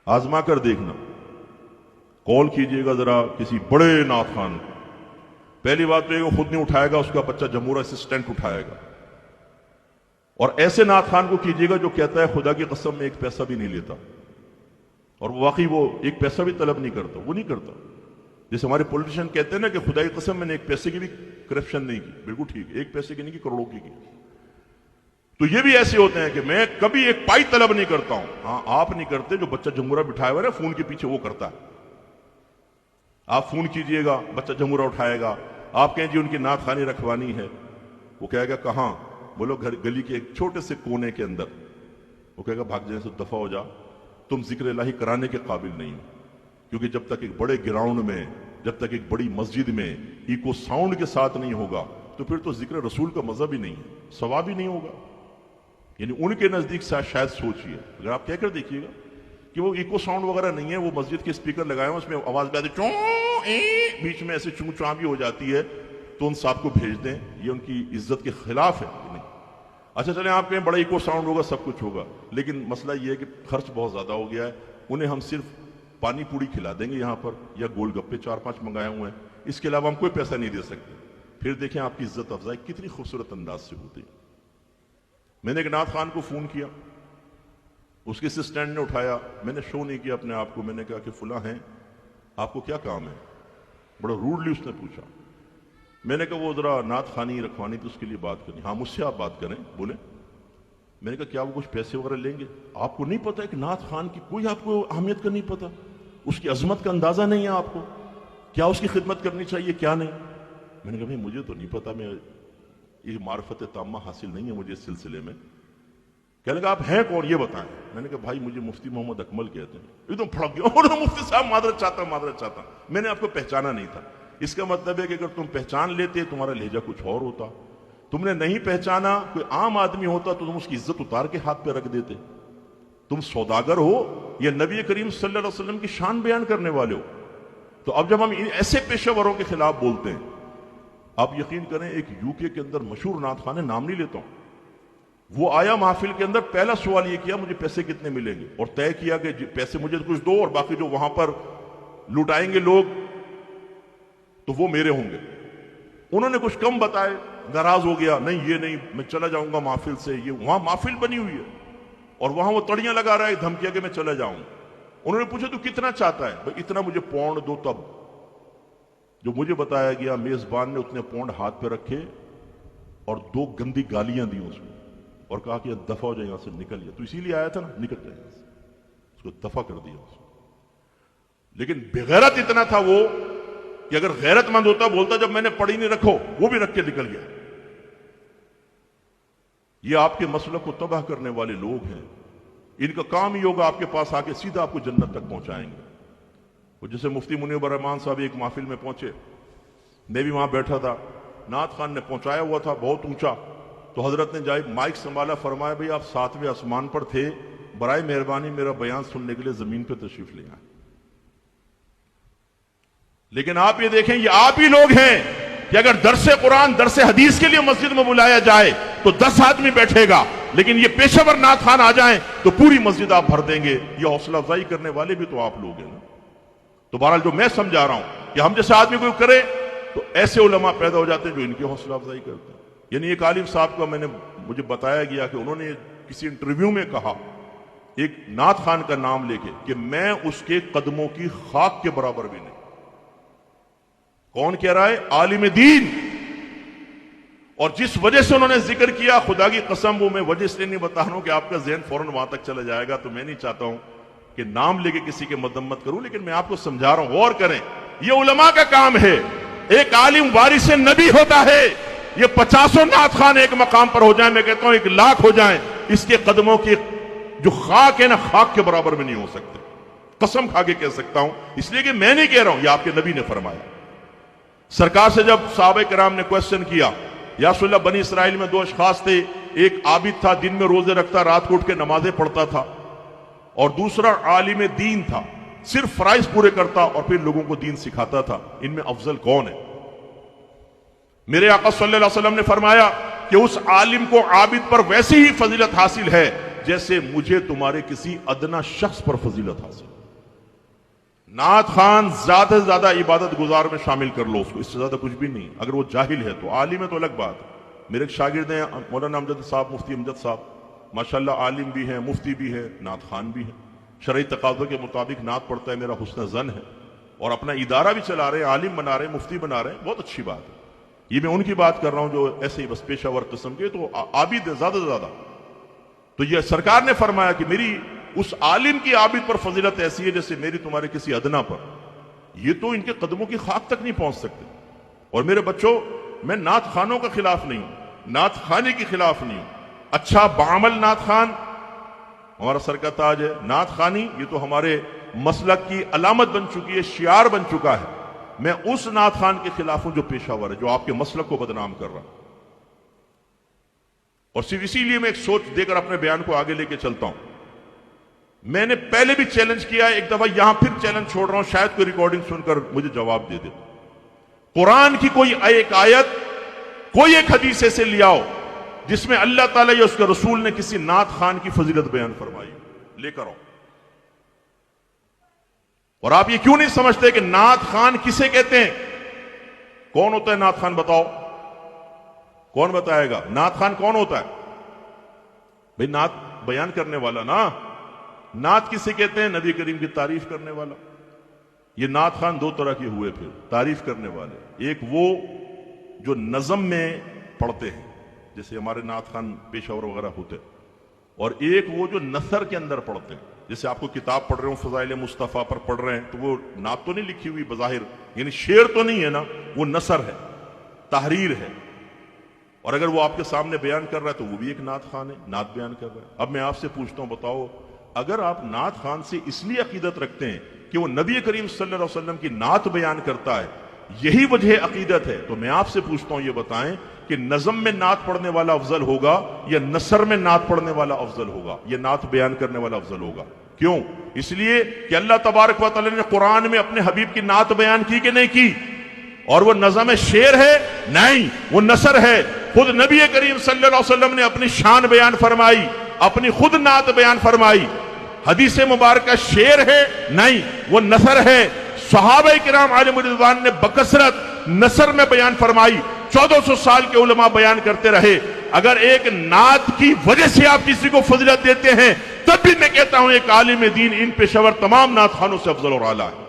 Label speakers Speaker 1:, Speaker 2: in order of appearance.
Speaker 1: آزما کر دیکھنا، کال کیجئے گا ذرا کسی بڑے نعت خان کو، پہلی بات تو یہ خود نہیں اٹھائے گا، اس کا بچہ جمہور اسسٹنٹ اٹھائے گا، اور ایسے نعت خان کو کیجئے گا جو کہتا ہے خدا کی قسم میں ایک پیسہ بھی نہیں لیتا، اور واقعی وہ ایک پیسہ بھی طلب نہیں کرتا، وہ نہیں کرتا. جیسے ہمارے پولیٹیشین کہتے ہیں نا کہ خدا کی قسم میں نے ایک پیسے کی بھی کرپشن نہیں کی، بالکل ٹھیک ہے، ایک پیسے کی نہیں کی، کروڑوں کی. تو یہ بھی ایسے ہوتے ہیں کہ میں کبھی ایک پائی طلب نہیں کرتا ہوں. ہاں آپ نہیں کرتے، جو بچہ جمہورہ بٹھایا ہوا ہے فون کے پیچھے وہ کرتا ہے. آپ فون کیجئے گا، بچہ جمہورہ اٹھائے گا، آپ کہیں جی ان کی نعت خوانی رکھوانی ہے، وہ کہے گا کہاں؟ بولو گلی کے ایک چھوٹے سے کونے کے اندر. وہ کہے گا بھاگ جائیں سے دفع ہو جا، تم ذکر الہی کرانے کے قابل نہیں ہو. کیونکہ جب تک ایک بڑے گراؤنڈ میں، جب تک ایک بڑی مسجد میں ایکو ساؤنڈ کے ساتھ نہیں ہوگا تو پھر تو ذکر رسول کا مزہ بھی نہیں ہے، ثواب بھی نہیں ہوگا. یعنی ان کے نزدیک شاید سوچیے، اگر آپ کہہ کر دیکھیے گا کہ وہ ایکو ساؤنڈ وغیرہ نہیں ہے، وہ مسجد کے اسپیکر لگائے ہیں، اس میں آواز بھی آتی چوں بیچ میں ایسے چوں چاں بھی ہو جاتی ہے، تو ان صاحب کو بھیج دیں، یہ ان کی عزت کے خلاف ہے. نہیں، اچھا چلیں آپ کہیں بڑا ایکو ساؤنڈ ہوگا، سب کچھ ہوگا، لیکن مسئلہ یہ ہے کہ خرچ بہت زیادہ ہو گیا ہے. انہیں ہم صرف پانی پوڑی کھلا دیں گے یہاں پر، یا گول گپے 4-5 منگائے ہوئے ہیں، اس کے علاوہ ہم کوئی پیسہ نہیں دے سکتے. پھر دیکھیں آپ کی عزت افزائی کتنی خوبصورت انداز سے ہوتی ہے. میں نے ایک نعت خان کو فون کیا، اس کے اسسٹنٹ نے اٹھایا، میں نے شو نہیں کیا اپنے آپ کو، میں نے کہا کہ فلاں ہیں، آپ کو کیا کام ہے؟ بڑا روڈلی اس نے پوچھا. میں نے کہا وہ ذرا نعت خوانی رکھوانی تو اس کے لیے بات کرنی. ہاں مجھ سے آپ بات کریں، بولیں. میں نے کہا کیا وہ کچھ پیسے وغیرہ لیں گے؟ آپ کو نہیں پتا ہے کہ نعت خان کی کوئی آپ کو اہمیت کا نہیں پتا، اس کی عظمت کا اندازہ نہیں ہے آپ کو، کیا اس کی خدمت کرنی چاہیے کیا نہیں. میں نے کہا بھائی مجھے تو نہیں پتا، میں یہ معرفت تامہ حاصل نہیں ہے مجھے اس سلسلے میں. کہنے لگا آپ ہیں کون یہ بتائیں. میں نے کہا بھائی مجھے مفتی محمد اکمل کہتے ہیں. ایک دم پھڑک گیا، اور مفتی صاحب معذرت چاہتا، میں نے آپ کو پہچانا نہیں تھا. اس کا مطلب ہے کہ اگر تم پہچان لیتے تمہارا لہجہ کچھ اور ہوتا، تم نے نہیں پہچانا، کوئی عام آدمی ہوتا تو تم اس کی عزت اتار کے ہاتھ پہ رکھ دیتے. تم سوداگر ہو یا نبی کریم صلی اللہ علیہ وسلم کی شان بیان کرنے والے ہو. تو اب جب ہم ایسے پیشہ وروں کے خلاف بولتے ہیں، آپ یقین کریں ایک یو کے اندر مشہور نعت خان ہے، نام نہیں لیتا ہوں، وہ آیا محفل کے اندر، پہلا سوال یہ کیا مجھے پیسے کتنے ملیں گے، اور طے کیا کہ پیسے مجھے کچھ دو اور باقی جو وہاں پر لوٹائیں گے لوگ تو وہ میرے ہوں گے. انہوں نے کچھ کم بتائے، ناراض ہو گیا، نہیں یہ نہیں، میں چلا جاؤں گا محفل سے. یہ وہاں محفل بنی ہوئی ہے اور وہاں وہ تڑیاں لگا رہا ہے، دھمکیاں کہ میں چلا جاؤں. انہوں نے پوچھا تو کتنا چاہتا ہے؟ بھائی اتنا مجھے پاؤنڈ دو. تب جو مجھے بتایا گیا میزبان نے اتنے پاؤنڈ ہاتھ پہ رکھے اور 2 گندی گالیاں دی اس کو اور کہا کہ دفع ہو جائے یہاں سے، نکل جائے. تو اسی لیے آیا تھا نا، نکل جائے یہاں سے. اس کو دفع کر دیا اس کو. لیکن بغیرت اتنا تھا وہ کہ اگر غیرت مند ہوتا بولتا جب میں نے پڑھی نہیں رکھو، وہ بھی رکھ کے نکل گیا. یہ آپ کے مسلک کو تباہ کرنے والے لوگ ہیں. ان کا کام ہی ہوگا آپ کے پاس آ کے سیدھا آپ کو جنت تک پہنچائیں گے. وہ جیسے مفتی منیب الرحمان صاحب ایک محفل میں پہنچے، میں بھی وہاں بیٹھا تھا، نعت خان نے پہنچایا ہوا تھا بہت اونچا، تو حضرت نے جائے مائک سنبھالا، فرمایا بھئی آپ 7ویں آسمان پر تھے، برائے مہربانی میرا بیان سننے کے لیے زمین پہ تشریف لے آئیں. لیکن آپ یہ دیکھیں یہ آپ ہی لوگ ہیں کہ اگر درس قرآن درس حدیث کے لیے مسجد میں بلایا جائے تو 10 آدمی بیٹھے گا، لیکن یہ پیشہ ور نعت خوان آ جائیں تو پوری مسجد آپ بھر دیں گے. یہ حوصلہ افزائی کرنے والے بھی تو آپ لوگ ہیں نا. تو بہرحال جو میں سمجھا رہا ہوں کہ ہم جیسے آدمی کوئی کرے تو ایسے علماء پیدا ہو جاتے ہیں جو ان کی حوصلہ افزائی کرتے ہیں. یعنی ایک عالم صاحب کا مجھے بتایا گیا کہ انہوں نے کسی انٹرویو میں کہا ایک نعت خان کا نام لے کے کہ میں اس کے قدموں کی خاک کے برابر بھی نہیں. کون کہہ رہا ہے؟ عالم دین. اور جس وجہ سے انہوں نے ذکر کیا، خدا کی قسم وہ میں وجہ اس لیے نہیں بتا رہا ہوں کہ آپ کا ذہن فوراً وہاں تک چلا جائے گا، تو میں نہیں چاہتا ہوں کہ نام لے کے کسی کے مذمت کروں، لیکن میں آپ کو سمجھا رہا ہوں، غور کریں. یہ علماء کا کام ہے. ایک عالم وارث نبی ہوتا ہے. یہ 50 نعت خان ایک مقام پر ہو جائیں، میں کہتا ہوں 1 لاکھ ہو جائیں، اس کے قدموں کی جو خاک ہے نا، خاک کے برابر میں نہیں ہو سکتے. قسم کھا کے کہہ سکتا ہوں، اس لیے کہ میں نہیں کہہ رہا ہوں، یہ آپ کے نبی نے فرمایا. سرکار سے جب صحابہ کرام نے کوشچن کیا، یا رسول اللہ بنی اسرائیل میں 2 اشخاص تھے، ایک عابد تھا دن میں روزے رکھتا، رات کو اٹھ کے نمازیں پڑھتا تھا، اور دوسرا عالم دین تھا، صرف فرائض پورے کرتا اور پھر لوگوں کو دین سکھاتا تھا. ان میں افضل کون ہے؟ میرے آقا صلی اللہ علیہ وسلم نے فرمایا کہ اس عالم کو عابد پر ویسی ہی فضیلت حاصل ہے جیسے مجھے تمہارے کسی ادنا شخص پر فضیلت حاصل. نعت خان زیادہ سے زیادہ عبادت گزار میں شامل کر لو اس کو، اس سے زیادہ کچھ بھی نہیں. اگر وہ جاہل ہے تو، عالم ہے تو الگ بات ہے. میرے ایک شاگرد ہیں مولانا امجد صاحب، مفتی امجد صاحب، ماشاءاللہ عالم بھی ہیں، مفتی بھی ہے، نعت خان بھی ہے، شرعی تقاضوں کے مطابق نعت پڑھتا ہے، میرا حسن ظن ہے، اور اپنا ادارہ بھی چلا رہے ہیں، عالم بنا رہے ہیں، مفتی بنا رہے ہیں. بہت اچھی بات ہے. یہ میں ان کی بات کر رہا ہوں جو ایسے ہی بس پیشہ ور قسم کے، تو عابد ہے زیادہ سے زیادہ. تو یہ سرکار نے فرمایا کہ میری اس عالم کی عابد پر فضیلت ایسی ہے جیسے میری تمہارے کسی ادنا پر. یہ تو ان کے قدموں کی خاک تک نہیں پہنچ سکتے. اور میرے بچوں، میں نعت خانوں کا خلاف نہیں ہوں، نعت خانے کے خلاف نہیں ہوں. اچھا بعمل نعت خان ہمارا سر کا تاج ہے. نعت خانی یہ تو ہمارے مسلک کی علامت بن چکی ہے، شعار بن چکا ہے. میں اس نعت خان کے خلاف ہوں جو پیشہ ور ہے، جو آپ کے مسلک کو بدنام کر رہا. اور صرف اسی لیے میں ایک سوچ دے کر اپنے بیان کو آگے لے کے چلتا ہوں. میں نے پہلے بھی چیلنج کیا ہے، ایک دفعہ یہاں پھر چیلنج چھوڑ رہا ہوں، شاید کوئی ریکارڈنگ سن کر مجھے جواب دے دے. قرآن کی کوئی ایک آیت، کوئی ایک حدیث سے لے آؤ جس میں اللہ تعالیٰ یا اس کے رسول نے کسی نعت خان کی فضیلت بیان فرمائی، لے کر آؤ. اور آپ یہ کیوں نہیں سمجھتے کہ نعت خان کسے کہتے ہیں؟ کون ہوتا ہے نعت خان؟ بتاؤ، کون بتائے گا؟ نعت خان کون ہوتا ہے بھئی؟ نعت بیان کرنے والا نا. نعت کسے کہتے ہیں؟ نبی کریم کی تعریف کرنے والا. یہ نعت خان دو طرح کے ہوئے پھر تعریف کرنے والے. ایک وہ جو نظم میں پڑھتے ہیں جیسے ہمارے نعت خان پیشاور وغیرہ ہوتے، اور ایک وہ جو نثر کے اندر پڑھتے ہیں. جیسے آپ کو کتاب پڑھ رہے ہوں فضائل مصطفیٰ پر پڑھ رہے ہیں تو وہ نعت تو نہیں لکھی ہوئی بظاہر، یعنی شعر تو نہیں ہے نا، وہ نثر ہے، تحریر ہے. اور اگر وہ آپ کے سامنے بیان کر رہا ہے تو وہ بھی ایک نعت خان ہے، نعت بیان کر رہا ہے. اب میں آپ سے پوچھتا ہوں، بتاؤ اگر آپ نعت خان سے اس لیے عقیدت رکھتے ہیں کہ وہ نبی کریم صلی اللہ علیہ وسلم کی نعت بیان کرتا ہے، یہی وجہ عقیدت ہے، تو میں آپ سے پوچھتا ہوں یہ بتائیں کہ نظم میں نعت پڑھنے والا افضل ہوگا یا نثر میں نعت پڑھنے والا افضل ہوگا، یا نعت بیان کرنے والا افضل ہوگا؟ کیوں؟ اس لیے کہ اللہ تبارک و تعالی نے قرآن میں اپنے حبیب کی نعت بیان کی کہ نہیں کی؟ اور وہ نظم شعر ہے؟ نہیں، وہ نثر ہے. خود نبی کریم صلی اللہ علیہ وسلم نے اپنی شان بیان فرمائی، اپنی خود نعت بیان فرمائی. حدیث مبارکہ شعر ہے؟ نہیں، وہ نثر ہے. صحابہ کرام علیہم رضوان نے بکثرت نثر میں بیان فرمائی. 1400 سال کے علماء بیان کرتے رہے. اگر ایک نعت کی وجہ سے آپ کسی کو فضیلت دیتے ہیں، تب بھی میں کہتا ہوں ایک عالم دین ان پیشہ ور تمام نعت خانوں سے افضل اور اعلیٰ ہے.